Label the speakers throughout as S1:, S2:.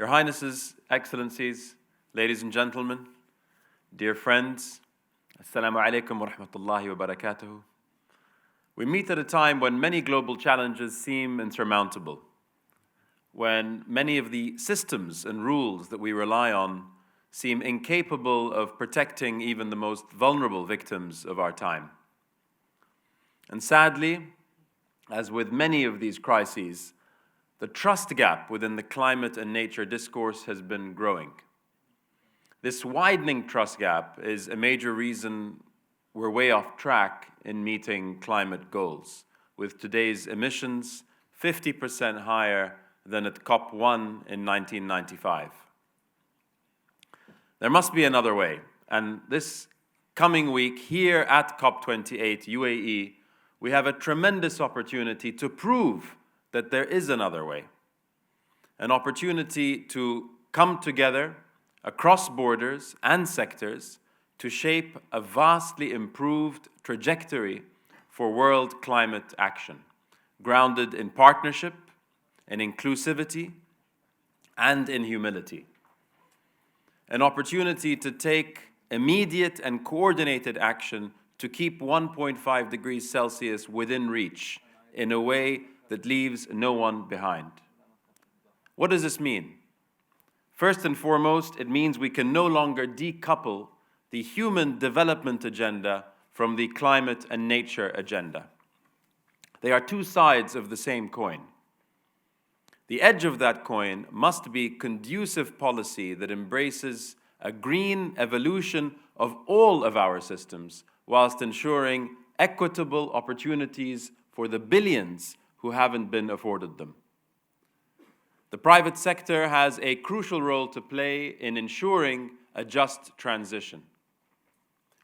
S1: Your Highnesses, Excellencies, ladies and gentlemen, dear friends, Assalamu alaikum wa rahmatullahi wa barakatuhu. We meet at a time when many global challenges seem insurmountable, when many of the systems and rules that we rely on seem incapable of protecting even the most vulnerable victims of our time. And sadly, as with many of these crises, the trust gap within the climate and nature discourse has been growing. This widening trust gap is a major reason we're way off track in meeting climate goals, with today's emissions 50% higher than at COP1 in 1995. There must be another way, and this coming week here at COP28 UAE, we have a tremendous opportunity to prove that there is another way, an opportunity to come together across borders and sectors to shape a vastly improved trajectory for world climate action, grounded in partnership, in inclusivity, and in humility. An opportunity to take immediate and coordinated action to keep 1.5 degrees Celsius within reach in a way that leaves no one behind. What does this mean? First and foremost, it means we can no longer decouple the human development agenda from the climate and nature agenda. They are two sides of the same coin. The edge of that coin must be conducive policy that embraces a green evolution of all of our systems, whilst ensuring equitable opportunities for the billions who haven't been afforded them. The private sector has a crucial role to play in ensuring a just transition.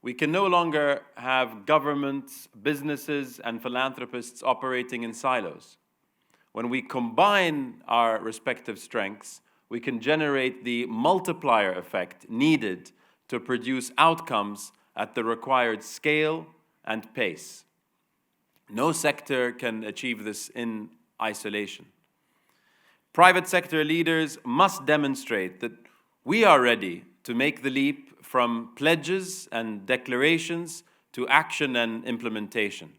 S1: We can no longer have governments, businesses, and philanthropists operating in silos. When we combine our respective strengths, we can generate the multiplier effect needed to produce outcomes at the required scale and pace. No sector can achieve this in isolation. Private sector leaders must demonstrate that we are ready to make the leap from pledges and declarations to action and implementation.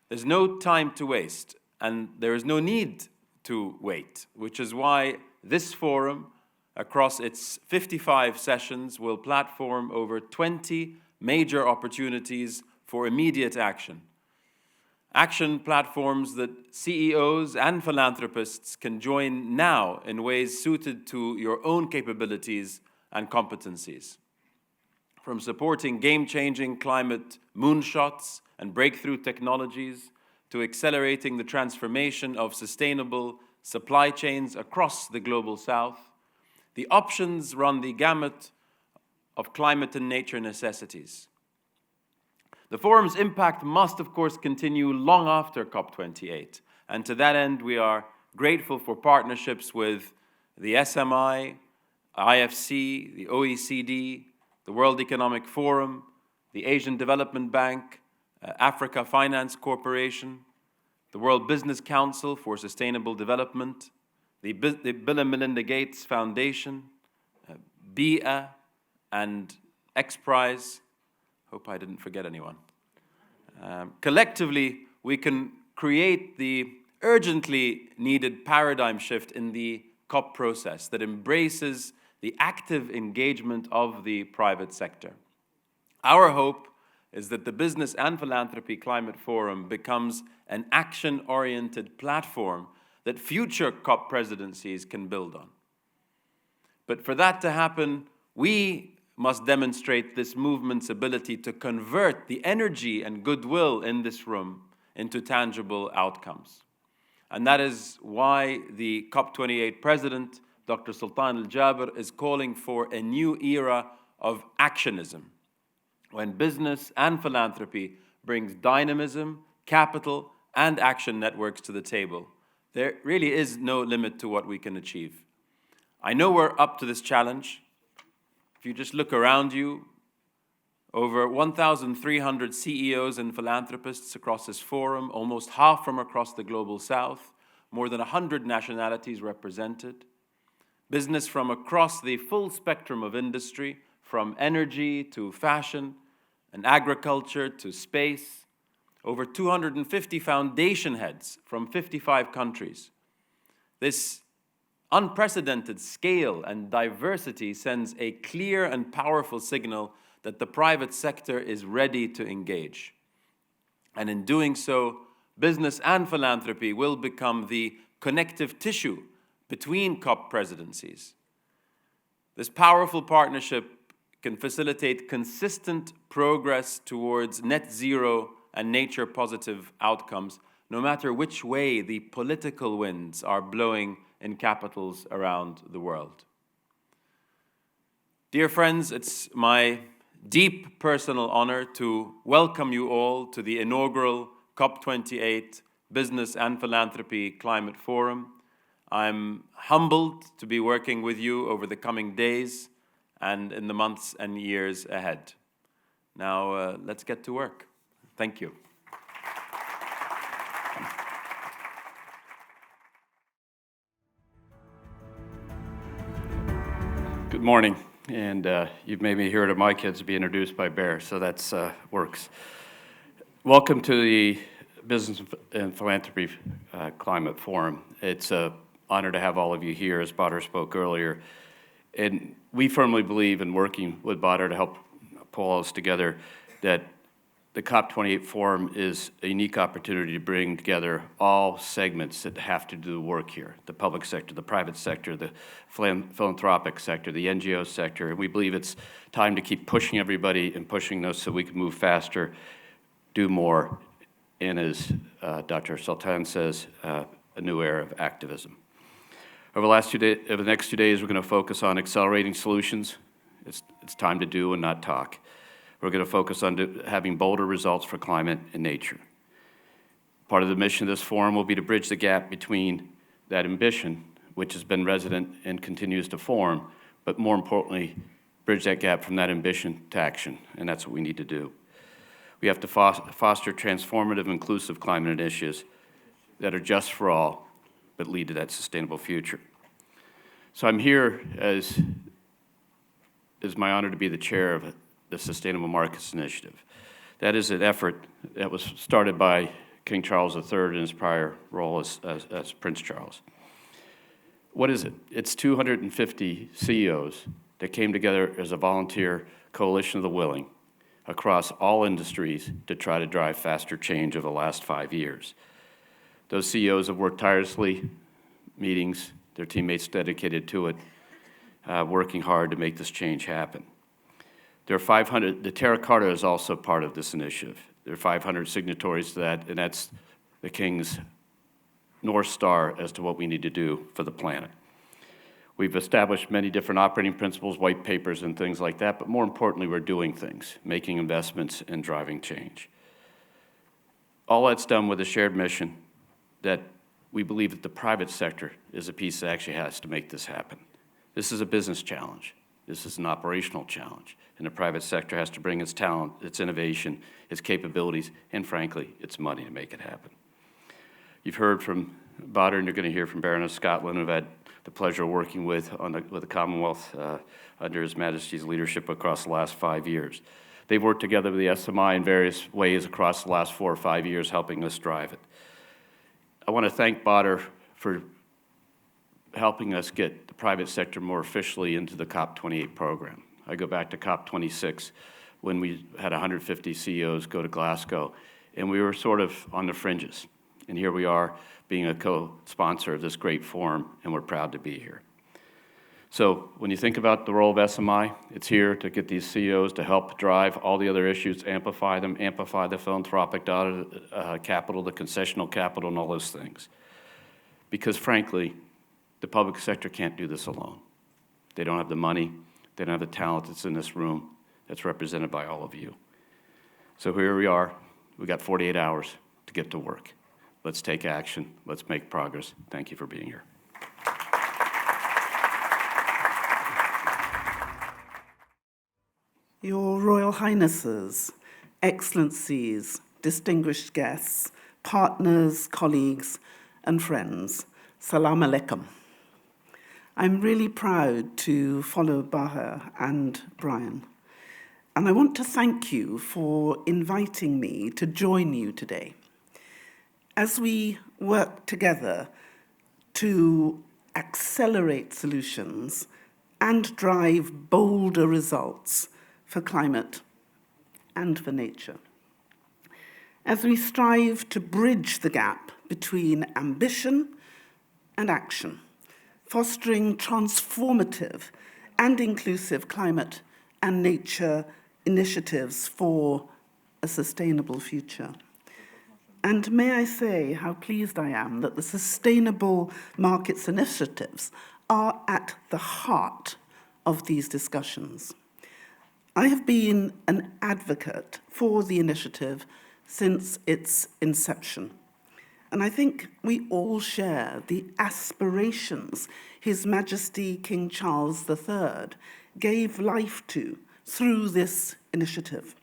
S1: There's no time to waste, and there is no need to wait, which is why this forum, across its 55 sessions, will platform over 20 major opportunities for immediate action. Action platforms that CEOs and philanthropists can join now in ways suited to your own capabilities and competencies. From supporting game-changing climate moonshots and breakthrough technologies to accelerating the transformation of sustainable supply chains across the global south, the options run the gamut of climate and nature necessities. The forum's impact must, of course, continue long after COP28, and to that end, we are grateful for partnerships with the SMI, IFC, the OECD, the World Economic Forum, the Asian Development Bank, Africa Finance Corporation, the World Business Council for Sustainable Development, the Bill and Melinda Gates Foundation, BIA, and XPRIZE. Hope I didn't forget anyone. Collectively, we can create the urgently needed paradigm shift in the COP process that embraces the active engagement of the private sector. Our hope is that the Business and Philanthropy Climate Forum becomes an action-oriented platform that future COP presidencies can build on. But for that to happen, we must demonstrate this movement's ability to convert the energy and goodwill in this room into tangible outcomes. And that is why the COP28 President, Dr. Sultan Al-Jaber, is calling for a new era of actionism, when business and philanthropy brings dynamism, capital, and action networks to the table. There really is no limit to what we can achieve. I know we're up to this challenge. If you just look around you, over 1,300 CEOs and philanthropists across this forum, almost half from across the global south, more than 100 nationalities represented. Business from across the full spectrum of industry, from energy to fashion and agriculture to space. Over 250 foundation heads from 55 countries. This unprecedented scale and diversity sends a clear and powerful signal that the private sector is ready to engage. And in doing so, business and philanthropy will become the connective tissue between COP presidencies. This powerful partnership can facilitate consistent progress towards net zero and nature-positive outcomes, no matter which way the political winds are blowing in capitals around the world. Dear friends, it's my deep personal honor to welcome you all to the inaugural COP28 Business and Philanthropy Climate Forum. I'm humbled to be working with you over the coming days and in the months and years ahead. Now, let's get to work. Thank you.
S2: Good morning, and you've made me hear it of my kids be introduced by Bear, so that's works. Welcome to the Business and Philanthropy Climate Forum. It's an honor to have all of you here, as Badr spoke earlier. And we firmly believe in working with Badr to help pull all this together, that the COP28 Forum is a unique opportunity to bring together all segments that have to do the work here, the public sector, the private sector, the philanthropic sector, the NGO sector. And we believe it's time to keep pushing everybody and pushing those so we can move faster, do more, and as Dr. Sultan says, a new era of activism. Over the next 2 days, we're going to focus on accelerating solutions. It's time to do and not talk. We're going to focus on having bolder results for climate and nature. Part of the mission of this forum will be to bridge the gap between that ambition, which has been resident and continues to form, but more importantly, bridge that gap from that ambition to action, and that's what we need to do. We have to foster transformative, inclusive climate initiatives that are just for all, but lead to that sustainable future. So I'm here as my honor to be the chair of the Sustainable Markets Initiative. That is an effort that was started by King Charles III in his prior role as Prince Charles. What is it? It's 250 CEOs that came together as a volunteer coalition of the willing across all industries to try to drive faster change over the last 5 years. Those CEOs have worked tirelessly, meetings, their teammates dedicated to it, working hard to make this change happen. There are 500, the Terra Carta is also part of this initiative. There are 500 signatories to that, and that's the King's North Star as to what we need to do for the planet. We've established many different operating principles, white papers, and things like that, but more importantly, we're doing things, making investments and driving change. All that's done with a shared mission that we believe that the private sector is a piece that actually has to make this happen. This is a business challenge. This is an operational challenge. And the private sector has to bring its talent, its innovation, its capabilities, and frankly, its money to make it happen. You've heard from Badr, and you're going to hear from Baroness Scotland, who I've had the pleasure of working with the Commonwealth under His Majesty's leadership across the last 5 years. They've worked together with the SMI in various ways across the last 4 or 5 years, helping us drive it. I want to thank Badr for helping us get the private sector more officially into the COP28 program. I go back to COP26 when we had 150 CEOs go to Glasgow, and we were sort of on the fringes. And here we are being a co-sponsor of this great forum, and we're proud to be here. So when you think about the role of SMI, it's here to get these CEOs to help drive all the other issues, amplify them, amplify the philanthropic capital, the concessional capital, and all those things. Because frankly, the public sector can't do this alone. They don't have the money, they don't have the talent that's in this room that's represented by all of you. So here we are, we got 48 hours to get to work. Let's take action, let's make progress. Thank you for being here.
S3: Your Royal Highnesses, Excellencies, distinguished guests, partners, colleagues, and friends, Salam alaikum. I'm really proud to follow Baher and Brian. And I want to thank you for inviting me to join you today as we work together to accelerate solutions and drive bolder results for climate and for nature. As we strive to bridge the gap between ambition and action, fostering transformative and inclusive climate and nature initiatives for a sustainable future. And may I say how pleased I am that the Sustainable Markets Initiatives are at the heart of these discussions. I have been an advocate for the initiative since its inception. And I think we all share the aspirations His Majesty King Charles III gave life to through this initiative.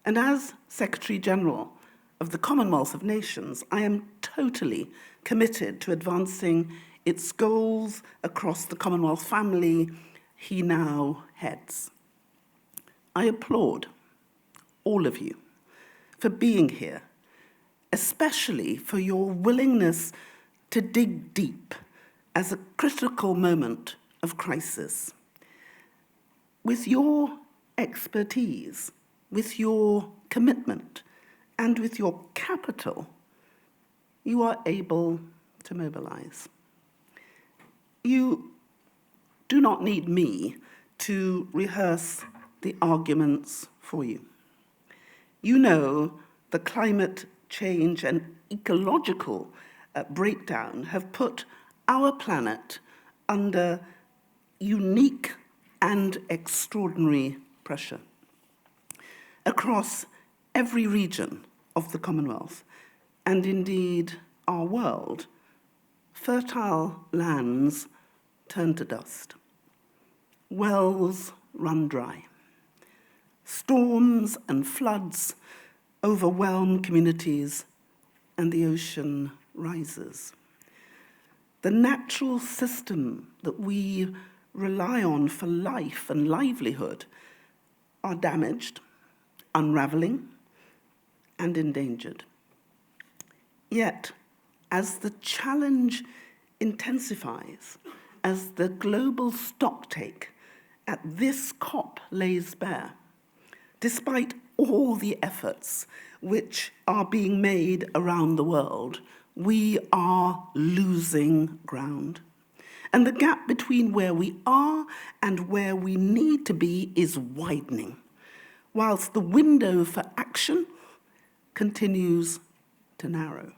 S3: And as Secretary General of the Commonwealth of Nations, I am totally committed to advancing its goals across the Commonwealth family he now heads. I applaud all of you for being here, especially for your willingness to dig deep as a critical moment of crisis. With your expertise, with your commitment, and with your capital, you are able to mobilize. You do not need me to rehearse the arguments for you. You know the climate change and ecological breakdown have put our planet under unique and extraordinary pressure. Across every region of the Commonwealth, and indeed our world, fertile lands turn to dust. Wells run dry. Storms and floods overwhelm communities, and the ocean rises. The natural system that we rely on for life and livelihood are damaged, unraveling, and endangered. Yet, as the challenge intensifies, as the global stocktake at this COP lays bare, despite all the efforts which are being made around the world, we are losing ground. And the gap between where we are and where we need to be is widening, whilst the window for action continues to narrow.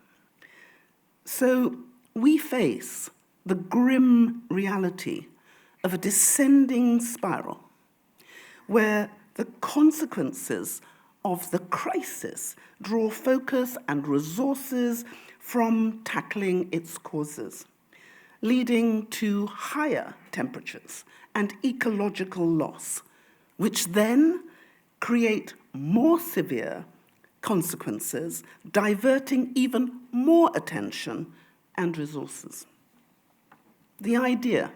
S3: So we face the grim reality of a descending spiral where the consequences of the crisis draw focus and resources from tackling its causes, leading to higher temperatures and ecological loss, which then create more severe consequences, diverting even more attention and resources. The idea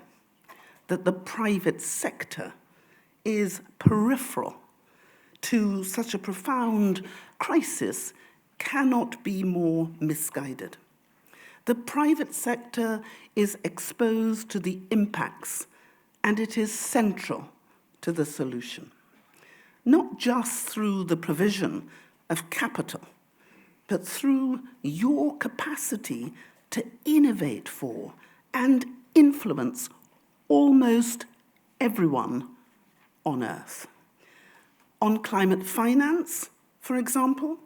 S3: that the private sector is peripheral to such a profound crisis cannot be more misguided. The private sector is exposed to the impacts, and it is central to the solution, not just through the provision of capital, but through your capacity to innovate for and influence almost everyone on Earth. On climate finance, for example,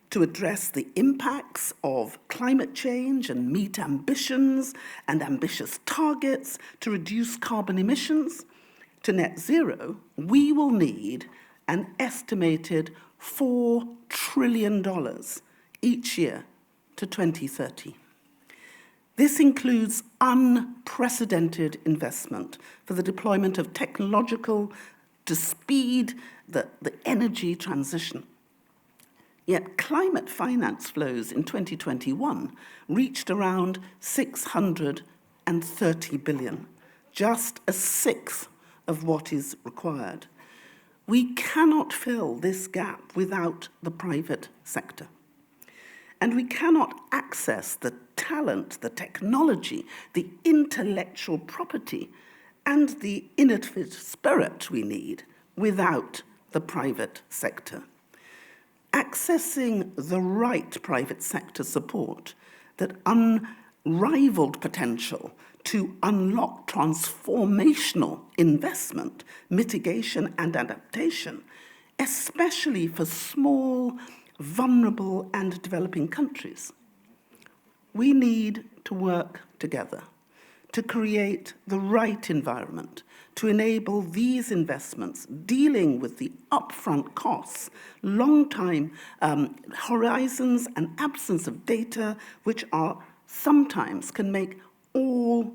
S3: to address the impacts of climate change and meet ambitions and ambitious targets to reduce carbon emissions to net zero, we will need an estimated $4 trillion each year to 2030. This includes unprecedented investment for the deployment of technological to speed the energy transition. Yet climate finance flows in 2021 reached around $630 billion, just a sixth of what is required. We cannot fill this gap without the private sector. And we cannot access the talent, the technology, the intellectual property, and the innovative spirit we need without the private sector. Accessing the right private sector support, that unrivaled potential to unlock transformational investment, mitigation, and adaptation, especially for small, vulnerable, and developing countries. We need to work together to create the right environment to enable these investments, dealing with the upfront costs, long time horizons, and absence of data, which are sometimes can make all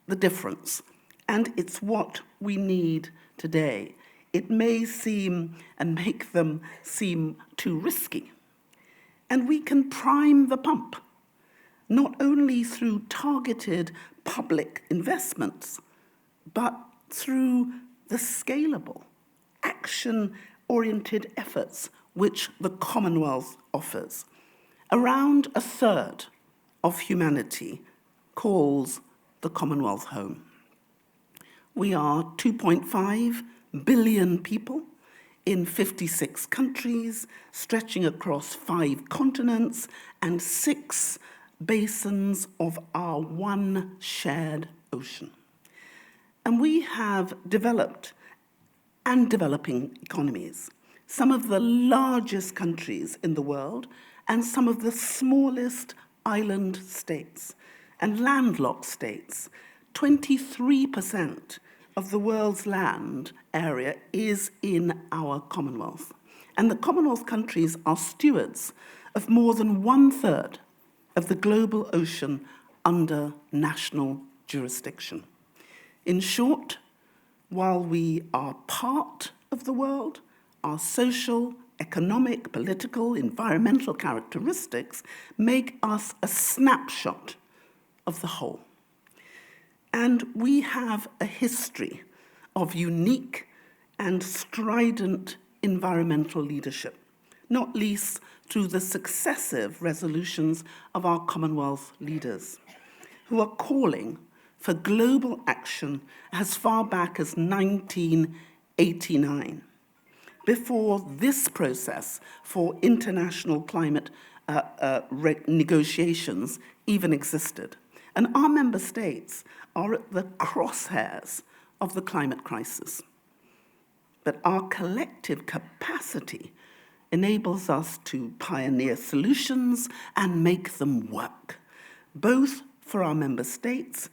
S3: the difference. And it's what we need today. It may seem and make them seem too risky. And we can prime the pump, not only through targeted public investments, but through the scalable, action-oriented efforts which the Commonwealth offers. Around a third of humanity calls the Commonwealth home. We are 2.5 billion people in 56 countries, stretching across 5 continents and 6 basins of our one shared ocean. And we have developed and developing economies, some of the largest countries in the world and some of the smallest island states and landlocked states. 23% of the world's land area is in our Commonwealth. And the Commonwealth countries are stewards of more than 1/3 of the global ocean under national jurisdiction. In short, while we are part of the world, our social, economic, political, environmental characteristics make us a snapshot of the whole. And we have a history of unique and strident environmental leadership, not least through the successive resolutions of our Commonwealth leaders, who are calling for global action as far back as 1989, before this process for international climate negotiations even existed. And our member states are at the crosshairs of the climate crisis. But our collective capacity enables us to pioneer solutions and make them work, both for our member states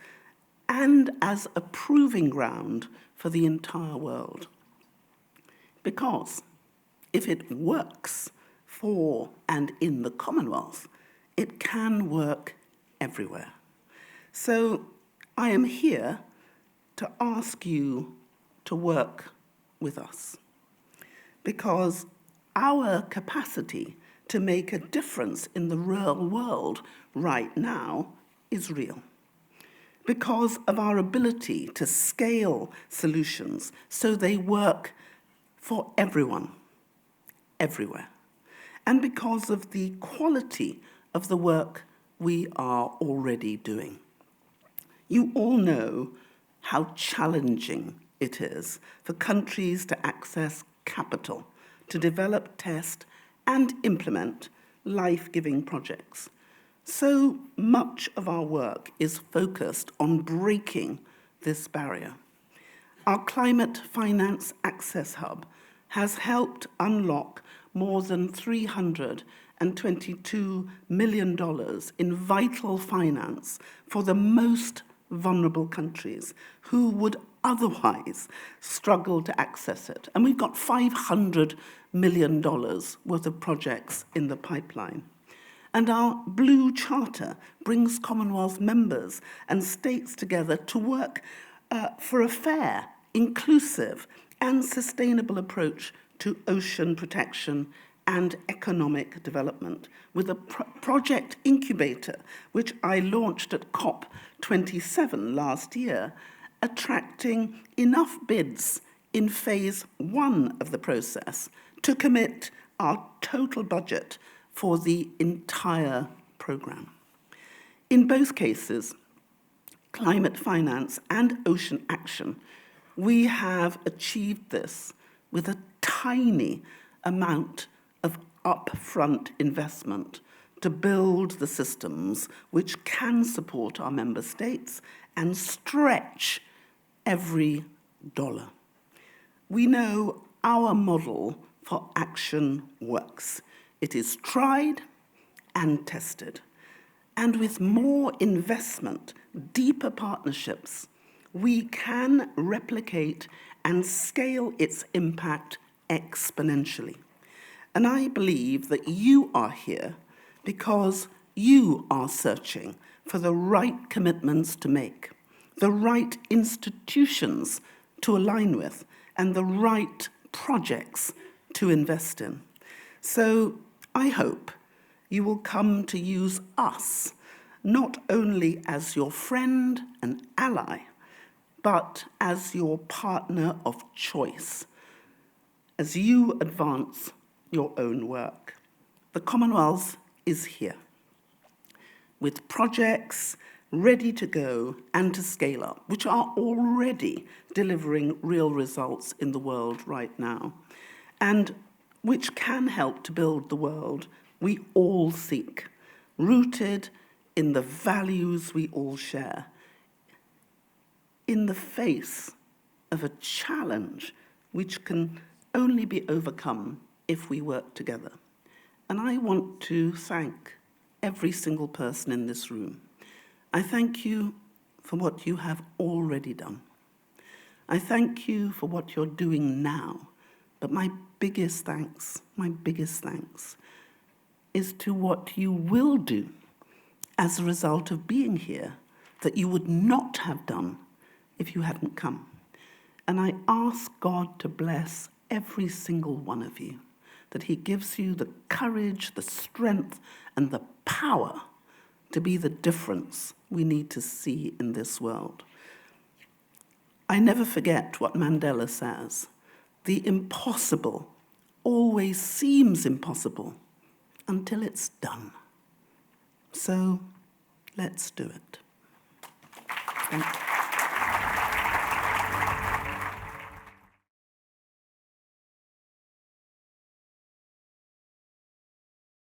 S3: and as a proving ground for the entire world. Because if it works for and in the Commonwealth, it can work everywhere. So I am here to ask you to work with us, because our capacity to make a difference in the real world right now is real, because of our ability to scale solutions so they work for everyone, everywhere, and because of the quality of the work we are already doing. You all know how challenging it is for countries to access capital, to develop, test, and implement life-giving projects. So much of our work is focused on breaking this barrier. Our Climate Finance Access Hub has helped unlock more than $322 million in vital finance for the most vulnerable countries who would otherwise struggle to access it. And we've got $500 million worth of projects in the pipeline. And our Blue Charter brings Commonwealth members and states together to work for a fair, inclusive, and sustainable approach to ocean protection and economic development, with a project incubator, which I launched at COP27 last year, attracting enough bids in phase 1 of the process to commit our total budget for the entire programme. In both cases, climate finance and ocean action, we have achieved this with a tiny amount of upfront investment to build the systems which can support our member states and stretch every dollar. We know our model for action works. It is tried and tested. And with more investment, deeper partnerships, we can replicate and scale its impact exponentially. And I believe that you are here because you are searching for the right commitments to make, the right institutions to align with, and the right projects to invest in. So I hope you will come to use us not only as your friend and ally, but as your partner of choice as you advance your own work. The Commonwealth is here with projects ready to go and to scale up, which are already delivering real results in the world right now, and which can help to build the world we all seek, rooted in the values we all share, in the face of a challenge which can only be overcome if we work together. And I want to thank every single person in this room. I thank you for what you have already done. I thank you for what you're doing now. But my biggest thanks is to what you will do as a result of being here that you would not have done if you hadn't come. And I ask God to bless every single one of you, that he gives you the courage, the strength, and the power to be the difference we need to see in this world. I never forget what Mandela says: the impossible always seems impossible until it's done. So let's do it. Thank you.